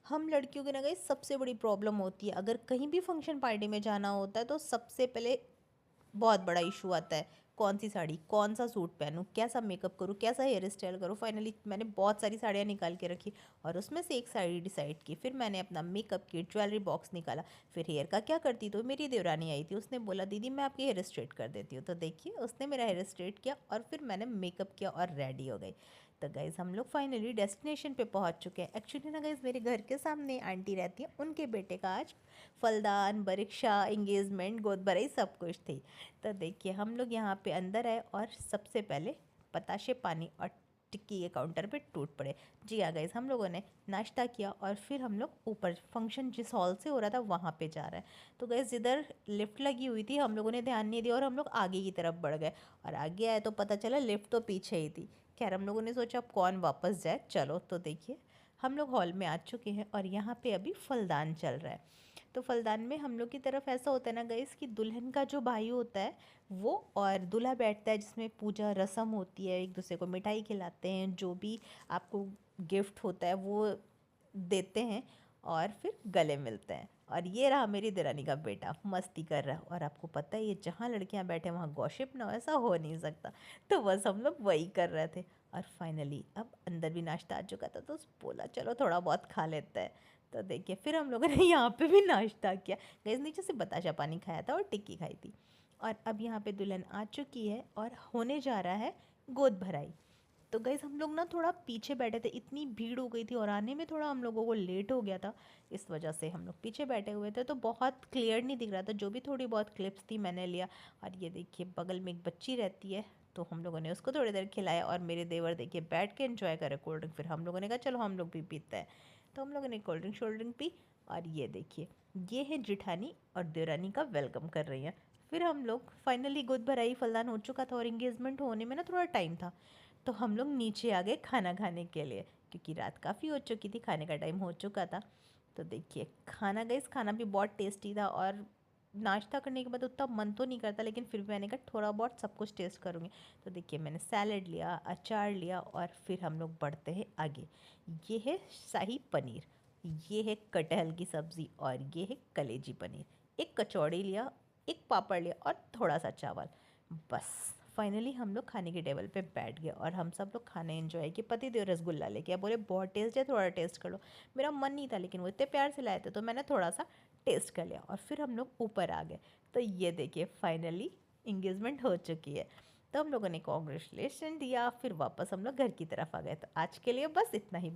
हम लड़कियों की ना गाइस सबसे बड़ी प्रॉब्लम होती है, अगर कहीं भी फंक्शन पार्टी में जाना होता है तो सबसे पहले बहुत बड़ा इशू आता है, कौन सी साड़ी, कौन सा सूट पहनूं, कैसा मेकअप करूं, कैसा हेयर स्टाइल करूं। फाइनली मैंने बहुत सारी साड़ियाँ निकाल के रखी और उसमें से एक साड़ी डिसाइड की। फिर मैंने अपना मेकअप किट, ज्वेलरी बॉक्स निकाला। फिर हेयर का क्या करती, तो मेरी देवरानी आई थी, उसने बोला दीदी मैं आपकी हेयर स्ट्रेट कर देती हूँ। तो देखिए उसने मेरा हेयर स्ट्रेट किया और फिर मैंने मेकअप किया और रेडी हो गई। तो गाइज़ हम लोग फाइनली डेस्टिनेशन पे पहुंच चुके हैं। एक्चुअली ना गाइज़ मेरे घर के सामने आंटी रहती है, उनके बेटे का आज फलदान, परीक्षा, इंगेजमेंट, गोद भराई सब कुछ थी। तो देखिए हम लोग यहाँ पे अंदर आए और सबसे पहले बताशे, पानी और टिक्की के काउंटर पे टूट पड़े। जी हाँ गाइस, हम लोगों ने नाश्ता किया और फिर हम लोग ऊपर फंक्शन जिस हॉल से हो रहा था वहाँ पे जा रहे हैं। तो गाइस जिधर लिफ्ट लगी हुई थी हम लोगों ने ध्यान नहीं दिया और हम लोग आगे की तरफ बढ़ गए और आगे आए तो पता चला लिफ्ट तो पीछे ही थी। खैर हम लोगों ने सोचा अब कौन वापस जाए, चलो। तो देखिए हम लोग हॉल में आ चुके हैं और यहाँ पे अभी फलदान चल रहा है। तो फलदान में हम लोग की तरफ ऐसा होता है ना गाइस कि दुल्हन का जो भाई होता है वो और दूल्हा बैठता है, जिसमें पूजा रस्म होती है, एक दूसरे को मिठाई खिलाते हैं, जो भी आपको गिफ्ट होता है वो देते हैं और फिर गले मिलते हैं। और ये रहा मेरी देरानी का बेटा मस्ती कर रहा है और आपको पता है ये जहाँ लड़कियाँ बैठे वहाँ गॉसिप ना हो, ऐसा हो नहीं सकता। तो बस हम लोग वही कर रहे थे और फाइनली अब अंदर भी नाश्ता आ चुका था तो बोला चलो थोड़ा बहुत खा लेते हैं। तो देखिए फिर हम लोगों ने यहाँ पे भी नाश्ता किया। गैस नीचे से बताशा पानी खाया था और टिक्की खाई थी। और अब यहाँ पे दुल्हन आ चुकी है और होने जा रहा है गोद भराई। तो गैस हम लोग ना थोड़ा पीछे बैठे थे, इतनी भीड़ हो गई थी और आने में थोड़ा हम लोगों को लेट हो गया था, इस वजह से हम लोग पीछे बैठे हुए थे तो बहुत क्लियर नहीं दिख रहा था। जो भी थोड़ी बहुत क्लिप्स थी मैंने लिया। और ये देखिए बगल में एक बच्ची रहती है तो हम लोगों ने उसको थोड़ी देर खिलाया और मेरे देवर देखिए बैठ के एंजॉय करे कोल्ड ड्रिंक। फिर हम लोगों ने कहा चलो हम लोग भी पीते हैं। तो हम लोगों ने कोल्ड ड्रिंक शोल्ड ड्रिंक पी। और ये देखिए ये है जिठानी और देवरानी का वेलकम कर रही हैं। फिर हम लोग फाइनली गोद भराई फलदान हो चुका था और इंगेजमेंट होने में ना थोड़ा टाइम था, तो हम लोग नीचे आ गए खाना खाने के लिए, क्योंकि रात काफ़ी हो चुकी थी, खाने का टाइम हो चुका था। तो देखिए खाना गाइस, खाना भी बहुत टेस्टी था और नाश्ता करने के बाद उतना मन तो नहीं करता, लेकिन फिर भी मैंने कहा थोड़ा बहुत सब कुछ टेस्ट करूँगी। तो देखिए मैंने सैलड लिया, अचार लिया और फिर हम लोग बढ़ते हैं आगे। ये है शाही पनीर, ये है कटहल की सब्ज़ी और ये है कलेजी पनीर। एक कचौड़ी लिया, एक पापड़ लिया और थोड़ा सा चावल। बस फाइनली हम लोग खाने के टेबल पे बैठ गए और हम सब लोग खाने एंजॉय किए। पति देव रसगुल्ला लेके आए, बोले बहुत टेस्ट है थोड़ा टेस्ट कर लो। मेरा मन नहीं था लेकिन वो इतने प्यार से लाए थे तो मैंने थोड़ा सा टेस्ट कर लिया और फिर हम लोग ऊपर आ गए। तो ये देखिए फाइनली इंगेजमेंट हो चुकी है। तो हम लोगों ने कॉन्ग्रेचुलेशन दिया, फिर वापस हम लोग घर की तरफ आ गए। तो आज के लिए बस इतना ही।